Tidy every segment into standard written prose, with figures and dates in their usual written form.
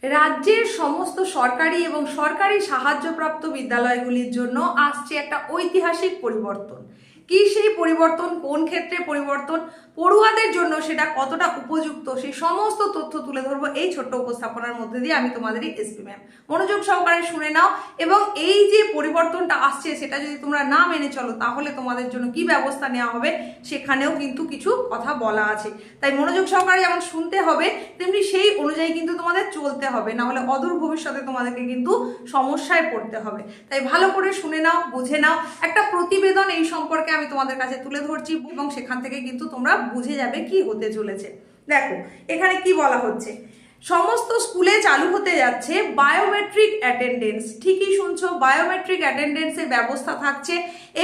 রাজ্যের সমস্ত সরকারি এবং সরকারি সাহায্যপ্রাপ্ত বিদ্যালয়গুলির জন্য আসছে একটা ঐতিহাসিক পরিবর্তন। কি সেই পরিবর্তন, কোন ক্ষেত্রে পরিবর্তন, পড়ুয়াদের জন্য সেটা কতটা উপযুক্ত, সেই সমস্ত তথ্য তুলে ধরবো এই ছোট্ট উপস্থাপনার মধ্যে দিয়ে। আমি তোমাদেরই এসপি ম্যাম, মনোযোগ সহকারে শুনে নাও। এবং এই যে পরিবর্তনটা আসছে সেটা যদি তোমরা না মেনে চলো তাহলে তোমাদের জন্য কি ব্যবস্থা নেওয়া হবে সেখানেও কিন্তু কিছু কথা বলা আছে। তাই মনোযোগ সহকারে যেমন শুনতে হবে তেমনি সেই অনুযায়ী কিন্তু তোমাদের চলতে হবে, না হলে অদূর ভবিষ্যতে তোমাদেরকে কিন্তু সমস্যায় পড়তে হবে। তাই ভালো করে শুনে নাও, বুঝে নাও। একটা প্রতিবেদন এই সম্পর্কে আমি তোমাদের কাছে তুলে ধরছি এবং সেখান থেকে কিন্তু তোমরা বুঝে যাবে কি হতে চলেছে। দেখো এখানে কি বলা হচ্ছে, সমস্ত স্কুলে চালু হতে যাচ্ছে বায়োমেট্রিক অ্যাটেন্ডেন্স। ঠিকই শুনছো, বায়োমেট্রিক অ্যাটেন্ডেন্সের ব্যবস্থা থাকছে।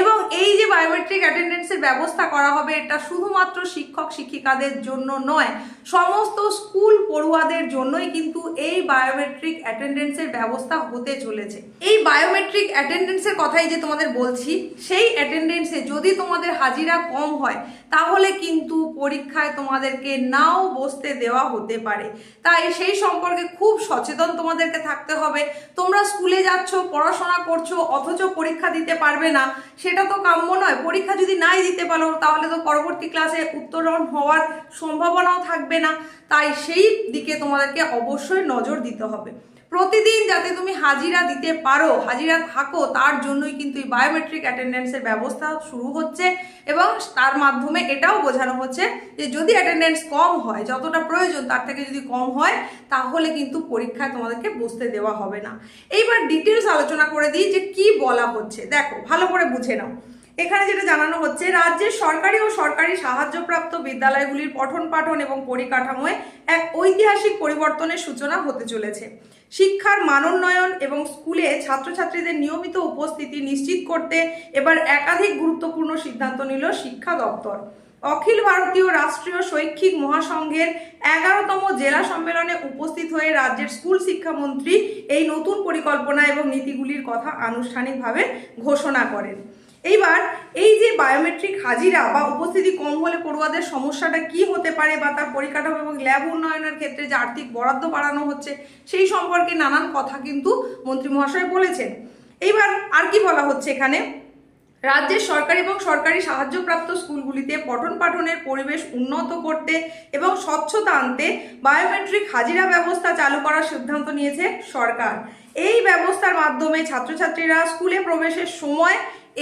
এবং এই যে বায়োমেট্রিক অ্যাটেন্ডেন্সের ব্যবস্থা করা হবে এটা শুধুমাত্র শিক্ষক শিক্ষিকাদের জন্য নয়, সমস্ত স্কুল পড়ুয়াদের জন্যই কিন্তু এই বায়োমেট্রিক অ্যাটেন্ডেন্সের ব্যবস্থা হতে চলেছে। এই বায়োমেট্রিক অ্যাটেন্ডেন্সের কথাই যে তোমাদের বলছি, সেই অ্যাটেন্ডেন্সে যদি তোমাদের হাজিরা কম হয় তাহলে কিন্তু পরীক্ষায় তোমাদেরকে নাও বসতে দেওয়া হতে পারে। তাই সেই সম্পর্কে খুব সচেতন তোমাদেরকে থাকতে হবে। তোমরা স্কুলে যাচ্ছ, পড়াশোনা করছো, অথচ পরীক্ষা দিতে পারবে না, সেটা তো কাম্য নয়। পরীক্ষা যদি নাই দিতে পারো তাহলে তো পরবর্তী ক্লাসে উত্তরণ হওয়ার সম্ভাবনাও থাকবে না। তাই সেই দিকে তোমাদেরকে অবশ্যই নজর দিতে হবে। প্রতিদিন যাতে তুমি হাজিরা দিতে পারো, হাজিরা থাকো, তার জন্যই কিন্তু এই বায়োমেট্রিক অ্যাটেন্ডেন্সের ব্যবস্থা শুরু হচ্ছে। এবং তার মাধ্যমে এটাও বোঝানো হচ্ছে যে যদি অ্যাটেন্ডেন্স কম হয়, যতটা প্রয়োজন তার থেকে যদি কম হয় তাহলে কিন্তু পরীক্ষায় তোমাদেরকে বসতে দেওয়া হবে না। এইবার ডিটেলস আলোচনা করে দিই যে কি বলা হচ্ছে। দেখো ভালো করে বুঝে নাও। এখানে যেটা জানানো হচ্ছে, রাজ্যের সরকারি ও সরকারি সাহায্যপ্রাপ্ত বিদ্যালয়গুলির পঠন পাঠন এবং পরিকাঠামোয় এক ঐতিহাসিক পরিবর্তনের সূচনা হতে চলেছে। শিক্ষার মানোন্নয়ন এবং স্কুলে ছাত্রছাত্রীদের নিয়মিত উপস্থিতি নিশ্চিত করতে এবার একাধিক গুরুত্বপূর্ণ সিদ্ধান্ত নিল শিক্ষা দপ্তর। অখিল ভারতীয় রাষ্ট্রীয় শৈক্ষিক মহাসংঘের 11তম জেলা সম্মেলনে উপস্থিত হয়ে রাজ্যের স্কুল শিক্ষামন্ত্রী এই নতুন পরিকল্পনা এবং নীতিগুলির কথা আনুষ্ঠানিকভাবে ঘোষণা করেন। এইবার এই যে বায়োমেট্রিক হাজিরা বা উপস্থিতি কম হলে পড়ুয়াদের সমস্যাটা কি হতে পারে বা তার পরিকাঠামো এবং ল্যাব উন্নয়নের ক্ষেত্রে যে আর্থিক বরাদ্দ বাড়ানো হচ্ছে সেই সম্পর্কে নানান কথা কিন্তু মন্ত্রী মহাশয় বলেছেন। এইবার আর কি বলা হচ্ছে এখানে, রাজ্যের সরকারি এবং সরকারি সাহায্যপ্রাপ্ত স্কুলগুলিতে পঠন পাঠনের পরিবেশ উন্নত করতে এবং স্বচ্ছতা আনতে বায়োমেট্রিক হাজিরা ব্যবস্থা চালু করার সিদ্ধান্ত নিয়েছে সরকার। এই ব্যবস্থার মাধ্যমে ছাত্রছাত্রীরা স্কুলে প্রবেশের সময়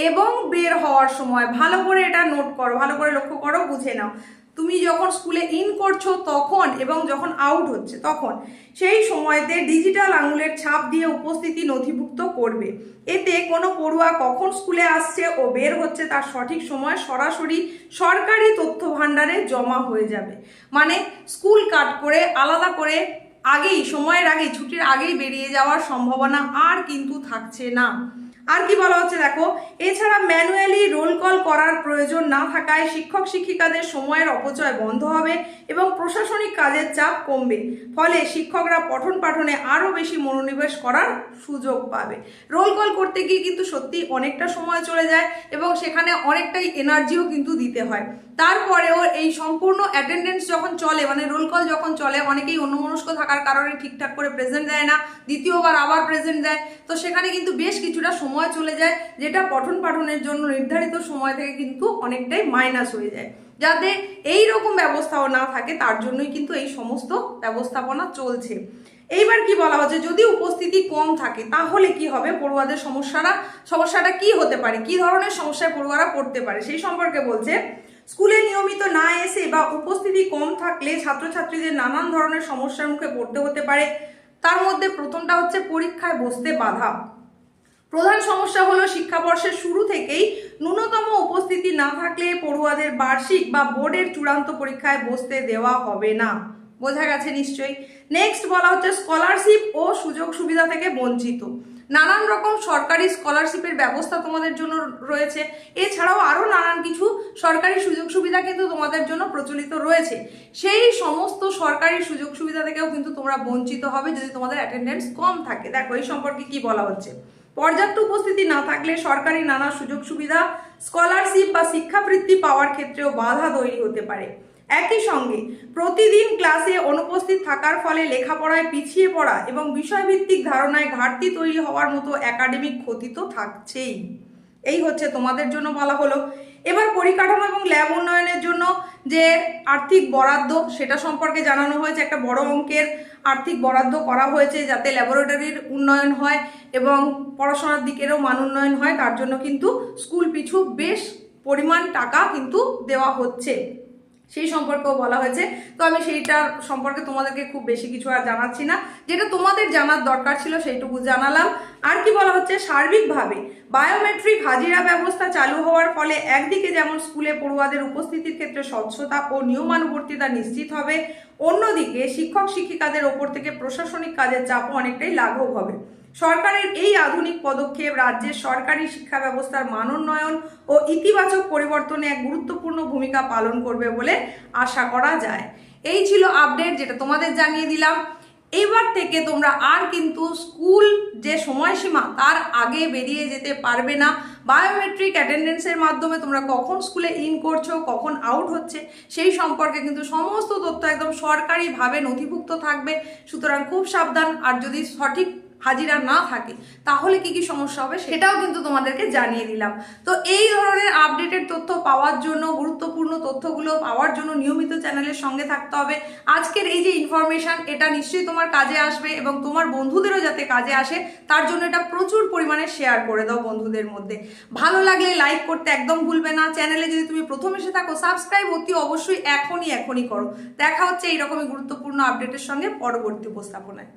এবং বের হওয়ার সময়, ভালো করে এটা নোট করো, ভালো করে লক্ষ্য করো, বুঝে নাও, তুমি যখন স্কুলে ইন করছো তখন এবং যখন আউট হচ্ছে তখন সেই সময়তে ডিজিটাল আঙুলের ছাপ দিয়ে উপস্থিতি নথিভুক্ত করবে। এতে কোনো পড়ুয়া কখন স্কুলে আসছে ও বের হচ্ছে তার সঠিক সময় সরাসরি সরকারি তথ্য ভাণ্ডারে জমা হয়ে যাবে। মানে স্কুল কাট করে আলাদা করে আগেই, সময়ের আগেই, ছুটির আগেই বেরিয়ে যাওয়ার সম্ভাবনা আর কিন্তু থাকছে না। আর কি বলা হচ্ছে দেখো, এছাড়া ম্যানুয়ালি রোল কল করার প্রয়োজন না থাকায় শিক্ষক শিক্ষিকাদের সময়ের অপচয় বন্ধ হবে এবং প্রশাসনিক কাজের চাপ কমবে। ফলে শিক্ষকরা পঠন পাঠনে আরও বেশি মনোনিবেশ করার সুযোগ পাবে। রোল কল করতে গিয়ে কিন্তু সত্যি অনেকটা সময় চলে যায় এবং সেখানে অনেকটাই এনার্জিও কিন্তু দিতে হয়। তারপরেও এই সম্পূর্ণ অ্যাটেন্ডেন্স যখন চলে, মানে রোল কল যখন চলে, অনেকেই অন্যমনস্ক থাকার কারণে ঠিকঠাক করে প্রেজেন্ট দেয় না, দ্বিতীয়বার আবার প্রেজেন্ট দেয়। তো সেখানে কিন্তু বেশ কিছুটা সময় চলে যায়, যেটা পঠন পাঠনের জন্য নির্ধারিত সময় থেকে কিন্তু অনেকটাই মাইনাস হয়ে যায়। যাতে এই রকম ব্যবস্থাও না থাকে তার জন্যই কিন্তু এই সমস্ত ব্যবস্থাপনা চলছে। এইবার কি বলা হচ্ছে, যদি উপস্থিতি কম থাকে তাহলে কি হবে, পড়ুয়াদের সমস্যাটা কি হতে পারে, কি ধরনের সমস্যায় পড়ুয়ারা পড়তে পারে সেই সম্পর্কে বলছে। স্কুলে নিয়মিত না এসে বা উপস্থিতি কম থাকলে ছাত্রছাত্রীদের নানান ধরনের সমস্যার মুখে পড়তে হতে পারে। তার মধ্যে প্রথমটা হচ্ছে পরীক্ষায় বসতে বাধা। প্রধান সমস্যা হলো শিক্ষাবর্ষের শুরু থেকেই ন্যূনতম উপস্থিতি না থাকলে পড়ুয়াদের বার্ষিক বা বোর্ডের চূড়ান্ত পরীক্ষায় বসতে দেওয়া হবে না। বোঝা গেছে নিশ্চয়ই। নেক্সট বলা হচ্ছে স্কলারশিপ ও সুযোগ সুবিধা থেকে বঞ্চিত। নানান রকম সরকারি স্কলারশিপের ব্যবস্থা তোমাদের জন্য রয়েছে, এছাড়াও আরও নানান কিছু সরকারি সুযোগ সুবিধা কিন্তু তোমাদের জন্য প্রচলিত রয়েছে। সেই সমস্ত সরকারি সুযোগ সুবিধা থেকেও কিন্তু তোমরা বঞ্চিত হবে যদি তোমাদের অ্যাটেন্ডেন্স কম থাকে। দেখো এই সম্পর্কে কি বলা হচ্ছে, পর্যাপ্ত উপস্থিতি না থাকলে সরকারি নানা সুযোগ সুবিধা, স্কলারশিপ বা শিক্ষাবৃত্তি পাওয়ার ক্ষেত্রেও বাধা তৈরি হতে পারে। একই সঙ্গে প্রতিদিন ক্লাসে অনুপস্থিত থাকার ফলে লেখাপড়ায় পিছিয়ে পড়া এবং বিষয়ভিত্তিক ধারণায় ঘাটতি তৈরি হওয়ার মতো একাডেমিক ক্ষতি তো থাকছেই। এই হচ্ছে তোমাদের জন্য বলা হলো। এবার পরিকাঠামো এবং ল্যাব উন্নয়নের জন্য যে আর্থিক বরাদ্দ সেটা সম্পর্কে জানানো হয়েছে। একটা বড় অঙ্কের আর্থিক বরাদ্দ করা হয়েছে যাতে ল্যাবরেটরির উন্নয়ন হয় এবং পড়াশোনার দিকেরও মান উন্নয়ন হয়, তার জন্য কিন্তু স্কুল পিছু বেশ পরিমাণ টাকা কিন্তু দেওয়া হচ্ছে, সেই সম্পর্কেও বলা হয়েছে। তো আমি সেইটার সম্পর্কে তোমাদেরকে খুব বেশি কিছু আর জানাচ্ছি না, যেটা তোমাদের জানার দরকার ছিল সেইটুকু জানালাম। আর কি বলা হচ্ছে, সার্বিকভাবে বায়োমেট্রিক হাজিরা ব্যবস্থা চালু হওয়ার ফলে একদিকে যেমন স্কুলে পড়ুয়াদের উপস্থিতির ক্ষেত্রে স্বচ্ছতা ও নিয়মানুবর্তিতা নিশ্চিত হবে, অন্যদিকে শিক্ষক শিক্ষিকাদের ওপর থেকে প্রশাসনিক কাজের চাপও অনেকটাই লাঘব হবে। সরকারের এই আধুনিক পদক্ষেপ রাজ্যের সরকারি শিক্ষা ব্যবস্থার মানোন্নয়ন ও ইতিবাচক পরিবর্তনে এক গুরুত্বপূর্ণ ভূমিকা পালন করবে বলে আশা করা যায়। এই ছিল আপডেট, যেটা তোমাদের জানিয়ে দিলাম। এবার থেকে তোমরা আর কিন্তু স্কুল যে সময়সীমা তার আগে বেরিয়ে যেতে পারবে না। বায়োমেট্রিক অ্যাটেন্ডেন্সের মাধ্যমে তোমরা কখন স্কুলে ইন করছো, কখন আউট হচ্ছে, সেই সম্পর্কে কিন্তু সমস্ত তথ্য একদম সরকারিভাবে নথিভুক্ত থাকবে। সুতরাং খুব সাবধান। আর যদি সঠিক হাজিরা না থাকে তাহলে কি কি সমস্যা হবে সেটাও কিন্তু তোমাদেরকে জানিয়ে দিলাম। তো এই ধরনের আপডেটেড তথ্য পাওয়ার জন্য, গুরুত্বপূর্ণ তথ্যগুলো পাওয়ার জন্য নিয়মিত চ্যানেলের সঙ্গে থাকতে হবে। আজকের এই যে ইনফরমেশন, এটা নিশ্চয়ই তোমার কাজে আসবে এবং তোমার বন্ধুদেরও যাতে কাজে আসে তার জন্য এটা প্রচুর পরিমাণে শেয়ার করে দাও বন্ধুদের মধ্যে। ভালো লাগলে লাইক করতে একদম ভুলবে না। চ্যানেলে যদি তুমি প্রথম এসে থাকো, সাবস্ক্রাইব অতি অবশ্যই এখনই করো। দেখা হচ্ছে এইরকমই গুরুত্বপূর্ণ আপডেটের সঙ্গে পরবর্তী উপস্থাপনায়।